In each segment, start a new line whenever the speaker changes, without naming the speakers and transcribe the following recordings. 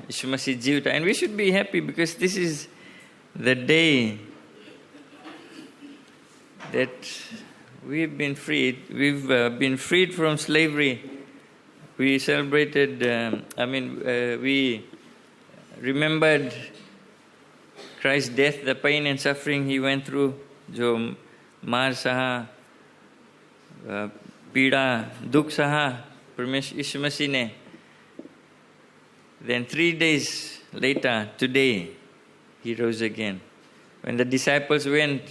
Yishu Masih Jivta. And we should be happy because this is the day that we've been freed. We've been freed from slavery. We celebrated, we remembered Christ's death, the pain and suffering he went through, जो मार सहा, पीड़ा, दुख सहा, परमेश्वर यीशु मसीह ने. Then 3 days later, today, he rose again. When the disciples went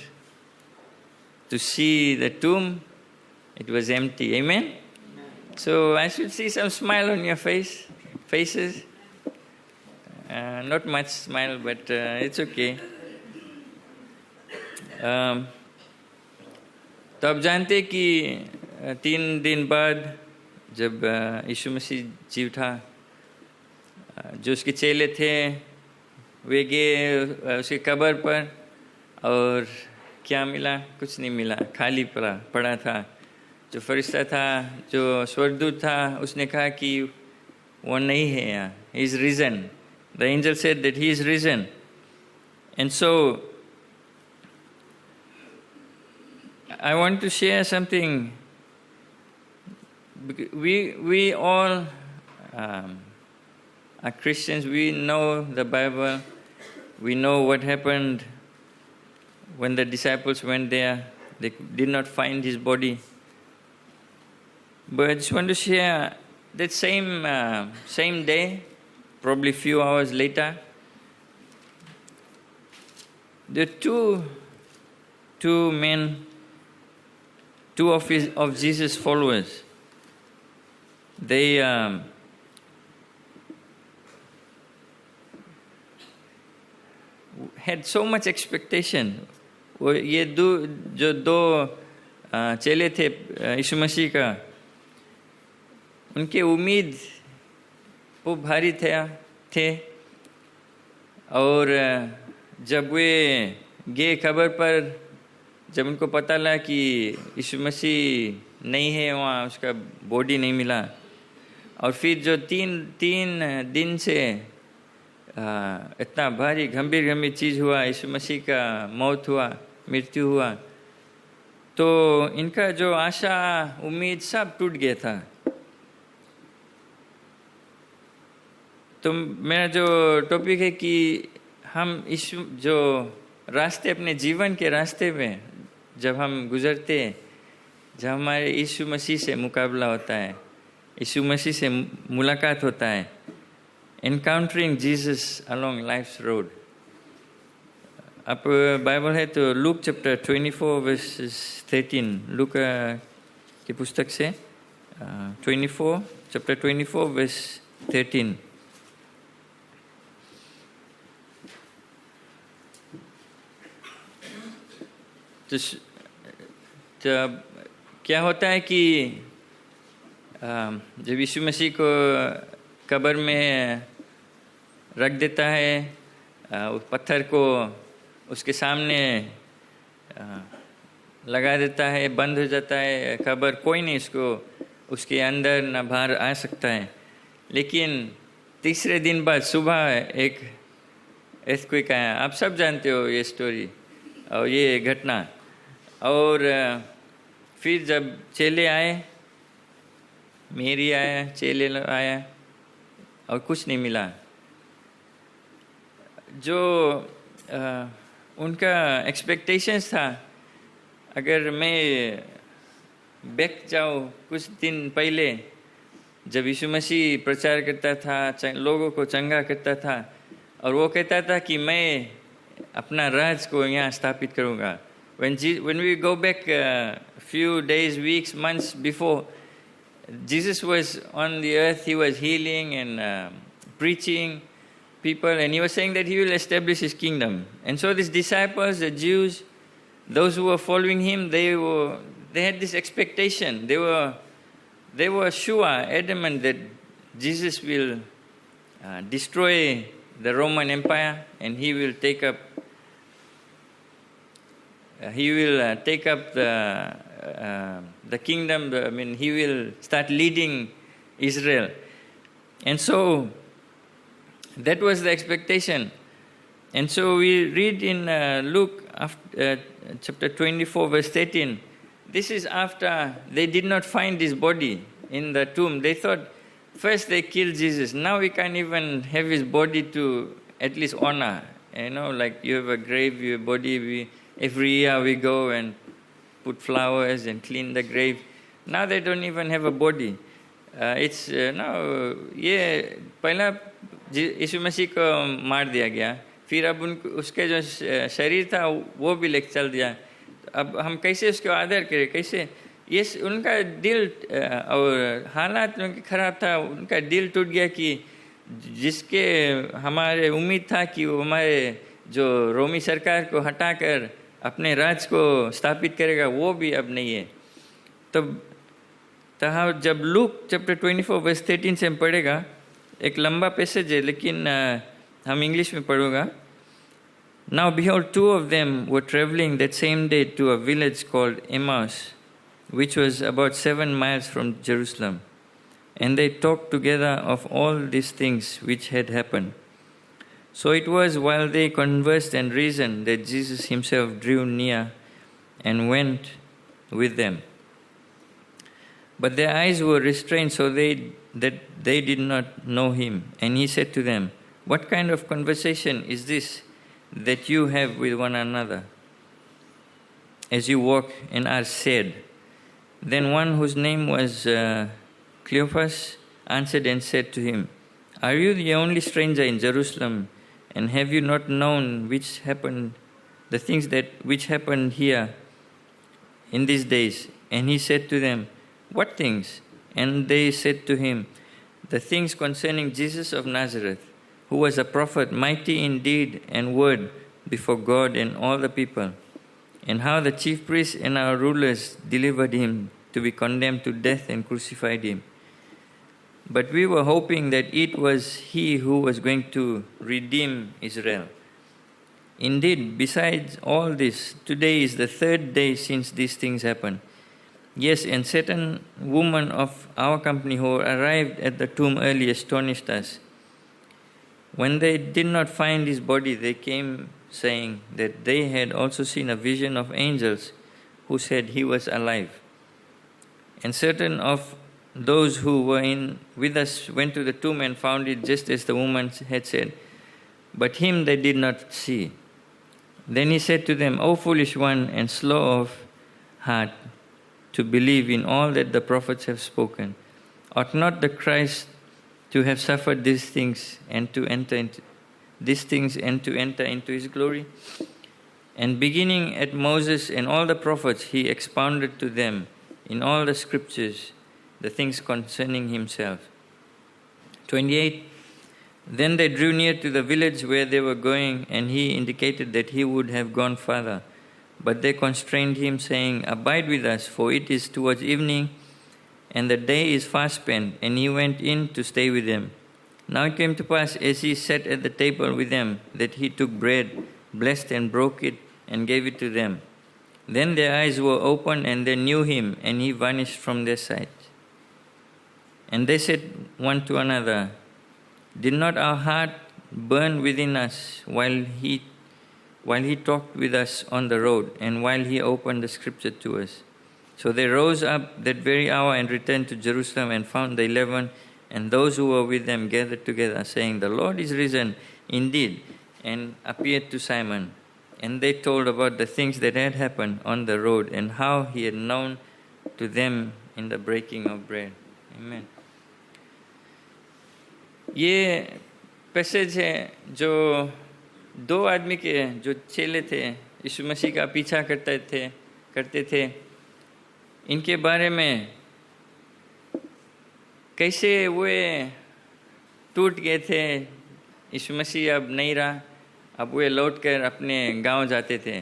to see the tomb, it was empty. Amen? So I should see some smile on your faces. Not much smile, but it's okay. तो आप जानते कि 3 दिन बाद जब यीशु मसीह जीव था, जो उसके चेले थे वे गए उसके कब्र पर, और क्या मिला? कुछ नहीं मिला, खाली पड़ा था. जो फरिश्ता था, जो स्वर्गदूत था, उसने कहा कि वो नहीं है यहाँ. He is risen. The angel said that he is risen. And so I want to share something. We all are Christians. We know the Bible. We know what happened when the disciples went there. They did not find his body. But I just want to share that same day, probably a few hours later, the two men, two of Jesus' followers, they had so much expectation. ये दो चेले थे यीशु मसीह का, उनके उम्मीद वो भारी थे. और जब वे गए खबर पर, जब उनको पता लगा कि यीशु मसीह नहीं है वहाँ, उसका बॉडी नहीं मिला, और फिर जो तीन दिन से इतना भारी गंभीर चीज़ हुआ, यीशु मसीह का मौत हुआ, मृत्यु हुआ, तो इनका जो आशा उम्मीद सब टूट गया था. तो मेरा जो टॉपिक है कि हम जो रास्ते, अपने जीवन के रास्ते में जब हम गुजरते हैं, जब हमारे यीशु मसीह से मुकाबला होता है, यीशु मसीह से मुलाकात होता है, encountering Jesus along life's road. आप बाइबल है तो लूक चैप्टर 24 वर्सेस 13, लूक की पुस्तक से 24 वर्स 13. तो क्या होता है कि जब यीशु मसीह को कब्र में रख देता है, उस पत्थर को उसके सामने लगा देता है, बंद हो जाता है कब्र, कोई नहीं उसके अंदर न बाहर आ सकता है. लेकिन तीसरे दिन बाद सुबह एक earthquake आया. आप सब जानते हो ये स्टोरी और ये घटना. और फिर जब चेले आए, मेरी आया, चेले आया, और कुछ नहीं मिला. जो उनका एक्सपेक्टेशंस था, अगर मैं बैक जाऊँ कुछ दिन पहले, जब यीशु मसीह प्रचार करता था, लोगों को चंगा करता था, और वो कहता था कि मैं अपना राज को यहाँ स्थापित करूँगा. When we go back a few days, weeks, months before, Jesus was on the earth. He was healing and preaching people, and he was saying that he will establish his kingdom. And so these disciples, the Jews, those who were following him, they had this expectation. They were sure, adamant that Jesus will destroy the Roman Empire, and he will take up the kingdom. He will start leading Israel. And so That was the expectation. And so we read in Luke chapter 24 verse 13, this is after they did not find his body in the tomb. They thought first they killed Jesus. Now we can't even have his body to at least honor. You know, like you have a grave, your body, every year we go and put flowers and clean the grave. Now they don't even have a body. It's now, ये पहला यीशु मसीह को मार दिया गया, फिर अब उसके जो शरीर था वो भी लेके चल दिया. अब हम कैसे उसको आदर करें, कैसे? ये उनका दिल और हालात उनके खराब था, उनका दिल टूट गया कि जिसके हमारे उम्मीद था कि वो हमारे जो रोमी सरकार को हटाकर अपने राज को स्थापित करेगा, वो भी अब नहीं है. तब जब लूक चैप्टर 24 वर्स 13 से हम पढ़ेगा, एक लंबा पैसेज है लेकिन हम इंग्लिश में पढ़ूंगा. Now behold, two of them were traveling that same day to a village called Emmaus, which was about 7 miles from Jerusalem. And they talked together of all these things which had happened. So it was while they conversed and reasoned that Jesus himself drew near and went with them. But their eyes were restrained so that they did not know him. And he said to them, what kind of conversation is this that you have with one another as you walk and are sad? Then one whose name was Cleophas answered and said to him, are you the only stranger in Jerusalem, and have you not known the things which happened here in these days? And he said to them, what things? And they said to him, the things concerning Jesus of Nazareth, who was a prophet, mighty in deed and word before God and all the people, and how the chief priests and our rulers delivered him to be condemned to death and crucified him. But we were hoping that it was he who was going to redeem Israel. Indeed, besides all this, today is the 3rd day since these things happened. Yes, and certain women of our company who arrived at the tomb early astonished us. When they did not find his body, they came saying that they had also seen a vision of angels who said he was alive. And certain of those who were with us went to the tomb and found it just as the woman had said, but him they did not see. Then he said to them, O foolish one and slow of heart to believe in all that the prophets have spoken, ought not the Christ to have suffered these things and to enter into his glory? And beginning at Moses and all the prophets, he expounded to them in all the scriptures the things concerning himself. 28. Then they drew near to the village where they were going, and he indicated that he would have gone farther. But they constrained him, saying, abide with us, for it is towards evening, and the day is fast spent. And he went in to stay with them. Now it came to pass, as he sat at the table with them, that he took bread, blessed and broke it, and gave it to them. Then their eyes were opened, and they knew him, and he vanished from their sight. And they said one to another, did not our heart burn within us while he talked with us on the road, and while he opened the scripture to us? So they rose up that very hour and returned to Jerusalem, and found the 11 and those who were with them gathered together, saying, the Lord is risen indeed, and appeared to Simon. And they told about the things that had happened on the road, and how he had known to them in the breaking of bread. Amen. ये passage है जो 2 आदमी के जो चेले थे, यीशु मसीह का पीछा करते थे, इनके बारे में कैसे वे टूट गए थे. यीशु मसीह अब नहीं रहा, अब वे लौटकर अपने गांव जाते थे.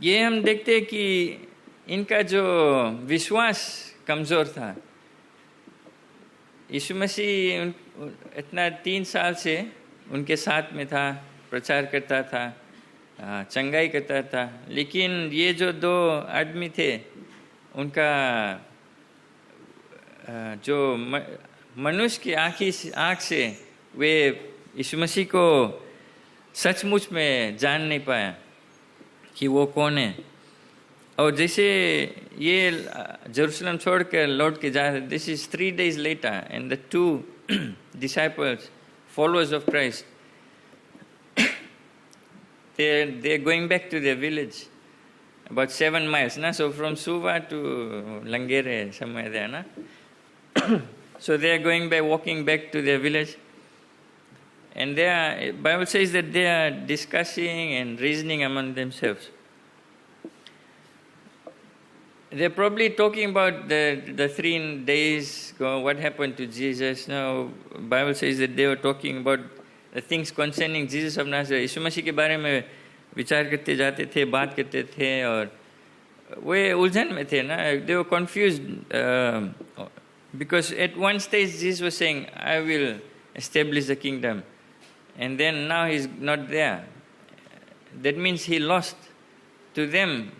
ये हम देखते हैं कि इनका जो विश्वास कमज़ोर था. यीशु मसीह इतना 3 साल से उनके साथ में था, प्रचार करता था, चंगाई करता था, लेकिन ये जो 2 आदमी थे, उनका जो मनुष्य की आँख से वे यीशु मसीह को सचमुच में जान नहीं पाया कि वो कौन है। और जैसे ये जेरूसलम छोड़कर लौट के जा रहे, this is 3 days later, and the 2 disciples, followers of Christ, they're going back to their village, about 7 miles, na? So from Suva to Langere, somewhere there, na? So they are going back, walking back to their village, and Bible says that they are discussing and reasoning among themselves. They're probably talking about the 3 days ago, what happened to Jesus. Now, Bible says that they were talking about the things concerning Jesus of Nazareth. यीशु मसीह के बारे में विचार करते जाते थे, बात करते थे, और वे उलझन में थे ना. They were confused because at one stage Jesus was saying, I will establish the kingdom, and then now he's not there. That means he lost. To them,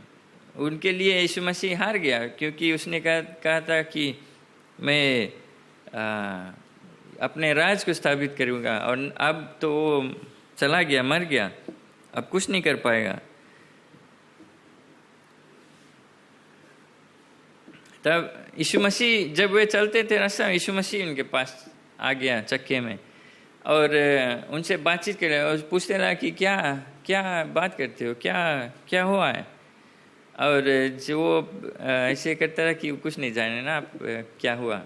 उनके लिए यीशु मसीह हार गया, क्योंकि उसने कहा था कि मैं अपने राज को स्थापित करूँगा, और अब तो वो चला गया, मर गया, अब कुछ नहीं कर पाएगा. तब यीशु मसीह, जब वे चलते थे रास्ते में, यीशु मसीह उनके पास आ गया चक्के में, और उनसे बातचीत कर रहा, और पूछते रहा कि क्या क्या बात करते हो, क्या क्या हुआ है. और जो वो ऐसे करता रहा कि कुछ नहीं जाने ना आप क्या हुआ.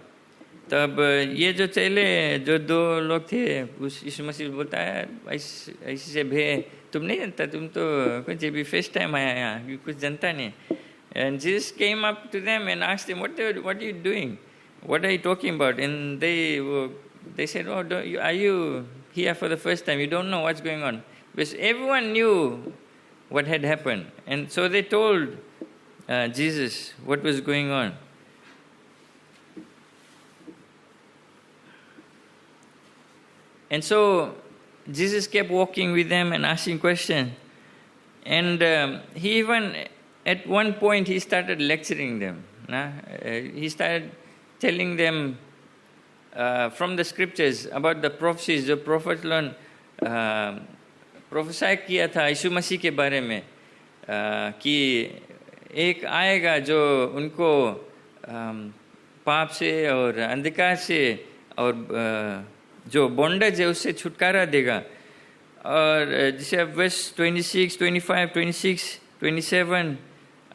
तब ये जो चेले, जो 2 लोग थे, उस यीशु मसीह बोलता है, ऐसे से भे तुम नहीं जानता, तुम तो कुछ अभी फर्स्ट टाइम आया यहाँ, कुछ जानता नहीं. And Jesus came up to them and asked them, what are you doing? What are you talking about? And they said, oh, are you here for the first time? You don't know what's going on. Because everyone knew what had happened. And so they told Jesus what was going on. And so Jesus kept walking with them and asking questions. And he even, at one point, he started lecturing them. He started telling them from the scriptures about the prophecies. The prophet प्रोफेसाई किया था यीशु मसीह के बारे में कि एक आएगा जो उनको पाप से और अंधकार से और जो बॉन्डेज है उससे छुटकारा देगा. और जैसे अब वर्स 26, 25, 26, 27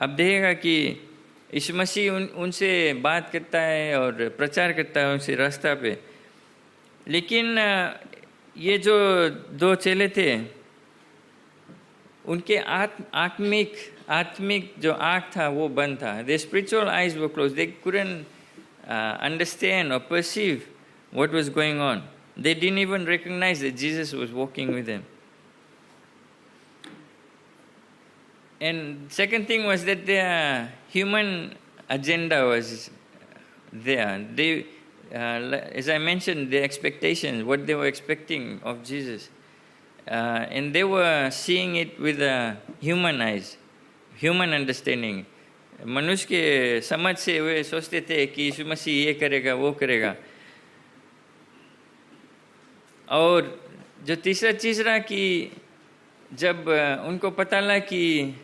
अब देखेगा कि यीशु मसीह उनसे बात करता है और प्रचार करता है उनसे रास्ता पे. लेकिन ये जो 2 चेले थे, उनके आत्मिक जो आँख था वो बंद था. Their spiritual eyes were closed. They couldn't understand or perceive what was going on. They didn't even recognize that Jesus was walking with them. And second thing was that their human agenda was there. They, as I mentioned, their expectations, what they were expecting of Jesus. And they were seeing it with human eyes, human understanding. मनुष्य के समझ से वे सोचते थे कि यीशु मसीह ये करेगा, वो करेगा. और जो तीसरा चीज़ रहा कि जब उनको पता लगा कि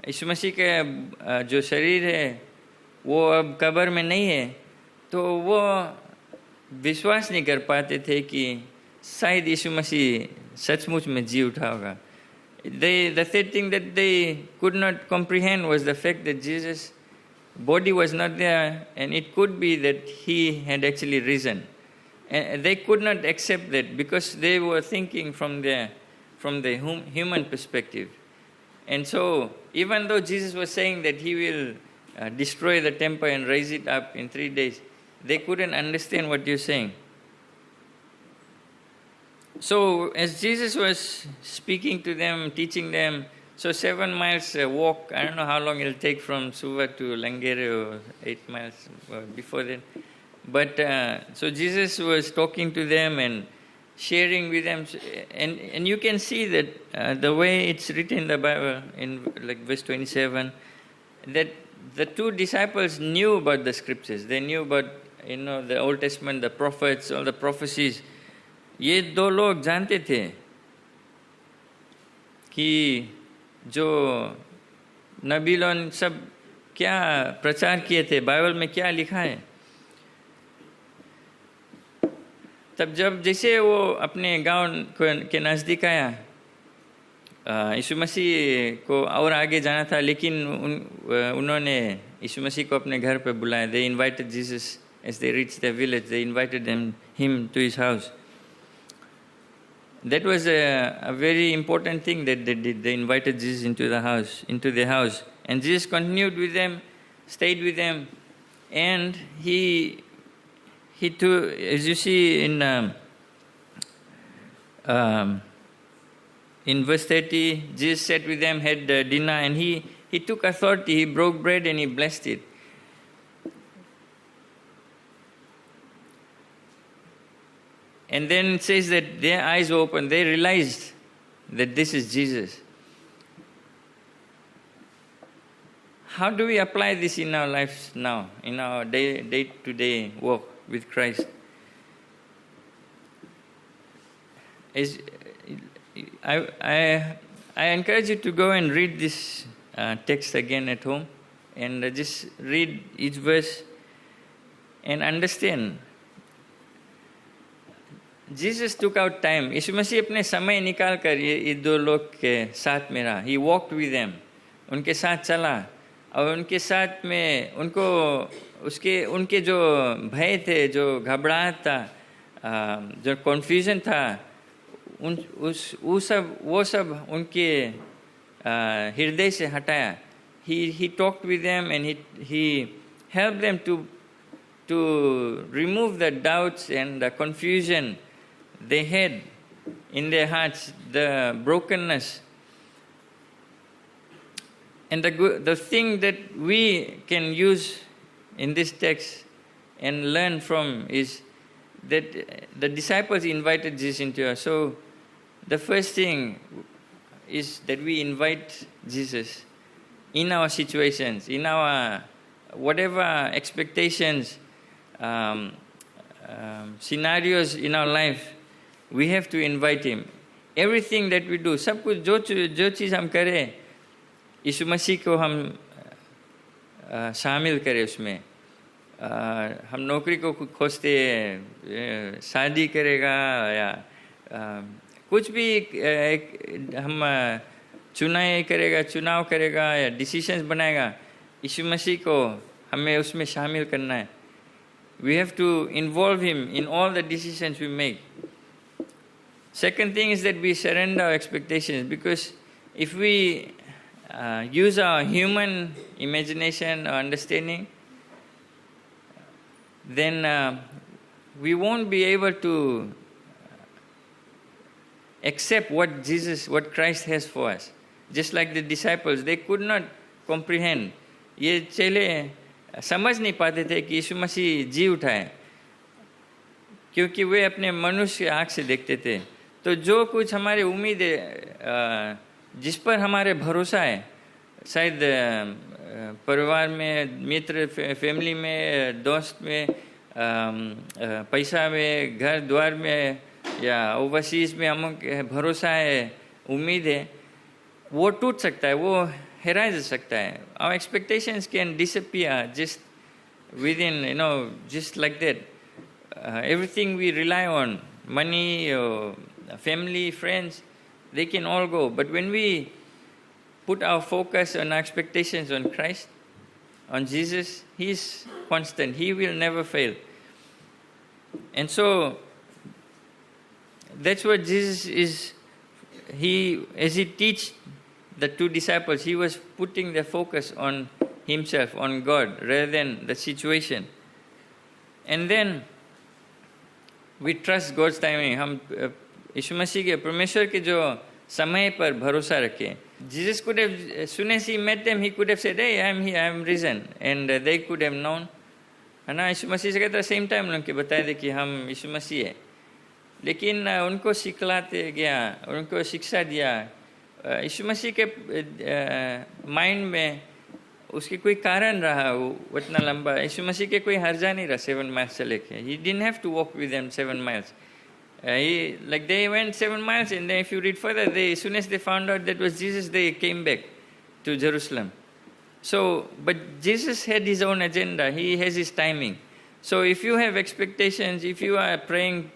यीशु मसीह का जो शरीर है वो अब कब्र में नहीं है, तो वो विश्वास नहीं कर पाते थे कि शायद यीशु मसीह सचमुच में जी उठा होगा. The third thing that they could not comprehend was the fact that Jesus' body was not there, and it could be that he had actually risen. And they could not accept that because they were thinking from the human perspective. And so, even though Jesus was saying that he will destroy the temple and raise it up in 3 days, they couldn't understand what you're saying. So, as Jesus was speaking to them, teaching them, so 7 miles walk, I don't know how long it'll take from Suva to Langere, or 8 miles before that. But so Jesus was talking to them and sharing with them, and you can see that the way it's written in the Bible, in like verse 27, that the 2 disciples knew about the scriptures. They knew about the Old Testament, the prophets, all the prophecies, ये दो लोग जानते थे कि जो नबी लोग सब क्या प्रचार किए थे, बाइबल में क्या लिखा है। तब जब जैसे वो अपने गांव के नज़दीक आया, यीशु मसीह को और आगे जाना था, लेकिन उन्होंने यीशु मसीह को अपने घर पे बुलाया. They invited Jesus as they reached their village. They invited him to his house. That was a very important thing that they did. They invited Jesus into their house. And Jesus continued with them, stayed with them, and he too, as you see in verse 30, Jesus sat with them, had dinner, and he took authority. He broke bread and he blessed it. And then it says that their eyes were open. They realized that this is Jesus. How do we apply this in our lives now, in our day-to-day walk with Christ? I encourage you to go and read this text again at home and just read each verse and understand. Jesus took out time. यीशु मसीह अपने समय निकाल कर ये दो लोग के साथ में रहा. He walked with them. उनके साथ चला और उनके साथ में उनके जो भय थे, जो घबराहट था, जो कन्फ्यूजन था, वो सब उनके हृदय से हटाया. He talked with them and he helped them to remove the doubts and the confusion they had in their hearts, the brokenness. And the thing that we can use in this text and learn from is that the disciples invited Jesus into us. So the first thing is that we invite Jesus in our situations, in our whatever expectations, scenarios in our life. We have to invite him. Everything that we do, सब कुछ जो चीज़ हम करें, यीशु मसीह को हम शामिल करें उसमें. हम नौकरी को खोजते हैं, शादी करेगा या कुछ भी हम चुनाव करेगा या डिसीजंस बनाएगा, यीशु मसीह को हमें उसमें शामिल करना है. We have to involve him in all the decisions we make. Second thing is that we surrender our expectations, because if we use our human imagination or understanding, then we won't be able to accept what Christ has for us. Just like the disciples, they could not comprehend. ये चेले समझ नहीं पाते थे कि यीशु मसीह जी उठा है, क्योंकि वे अपने मनुष्य आँख से देखते थे. तो जो कुछ हमारे उम्मीद है, जिस पर हमारे भरोसा है, शायद परिवार में, मित्र, फैमिली में, दोस्त में, पैसा में, घर द्वार में या ओवरसीज में हम भरोसा है, उम्मीद है, वो टूट सकता है, वो हेरा जा सकता है. Our expectations can disappear just within, just like that. Everything we rely on, money, family, friends, they can all go. But when we put our focus and our expectations on Christ, on Jesus, he is constant. He will never fail. And so that's what Jesus is. As he teach the two disciples, he was putting the focus on himself, on God, rather than the situation. And then we trust God's timing. हम यीशु मसीह के, परमेश्वर के जो समय पर भरोसा रखें. Jesus could have, as soon as he met them, he could have said, "Hey, I am here, I am risen," and they could have known. है ना, यीशु मसीह से कहता सेम टाइम उनको बताया दे कि हम यीशु मसीह है. लेकिन उनको सिखलाते गया, उनको शिक्षा दिया. यीशु मसीह के माइंड में उसकी कोई कारण रहा वो उतना लंबा, यीशु मसीह के कोई हर्जा नहीं रहा 7 miles चले के. He didn't have to walk with them 7 miles. They went 7 miles, and then if you read further, as soon as they found out that was Jesus, they came back to Jerusalem. So, but Jesus had his own agenda. He has his timing. So if you have expectations, if you are praying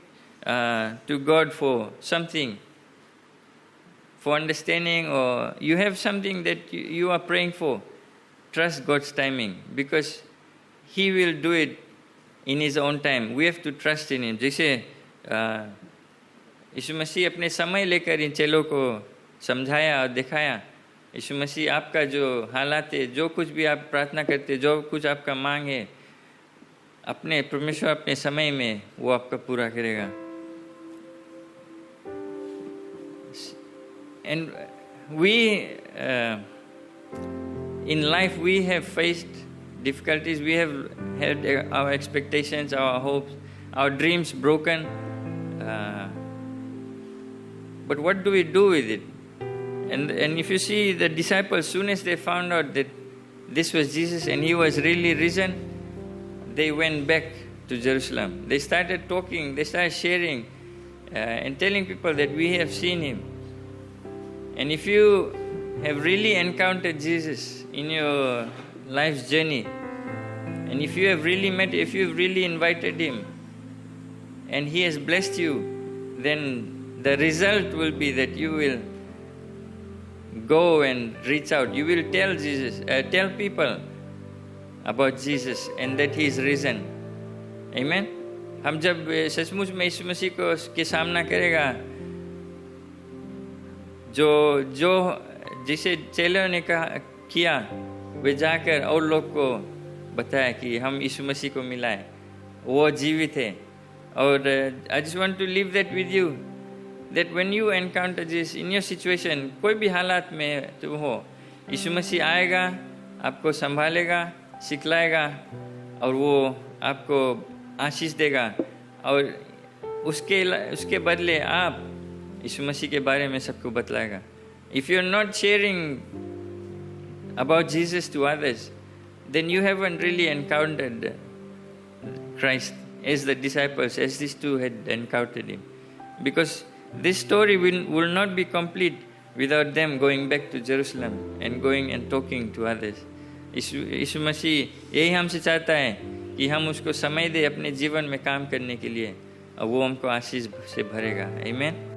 to God for something, for understanding, or you have something that you are praying for, trust God's timing, because He will do it in His own time. We have to trust in Him. जैसे यीशु मसीह अपने समय लेकर इन चेलों को समझाया और दिखाया. यीशु मसीह आपका जो हालात है, जो कुछ भी आप प्रार्थना करते, जो कुछ आपका मांग है, अपने परमेश्वर अपने समय में वो आपका पूरा करेगा. And we in life we have faced difficulties. We have had our expectations, our hopes, our dreams broken. But what do we do with it? And if you see the disciples, soon as they found out that this was Jesus and He was really risen, they went back to Jerusalem. They started talking, they started sharing and telling people that we have seen Him. And if you have really encountered Jesus in your life's journey, and if you have really met, if you've really invited Him, and He has blessed you, then the result will be that you will go and reach out. You will tell Jesus, tell people about Jesus and that He is risen. Amen. हम जब सचमुच में यीशु मसीह को के सामना करेगा, जो जिसे चेलों ने किया, वे जाकर और लोग को बताया कि हम यीशु मसीह को मिला है, वो जीवित है. और I just want to leave that with you, that when you encounter this in your situation, कोई भी हालात में तुम हो, यीशु मसीह आएगा, आपको संभालेगा, सिखलाएगा और वो आपको आशीष देगा. और उसके बदले आप यीशु मसीह के बारे में सबको बतलाएगा. If you are not sharing about Jesus to others, then you haven't really encountered Christ as the disciples, as these two had encountered Him. Because this story will not be complete without them going back to Jerusalem and going and talking to others. यीशु मसीह यही हमसे चाहता है कि हम उसको समय दें अपने जीवन में काम करने के लिए, और वो हमको आशीष से भरेगा. आमीन.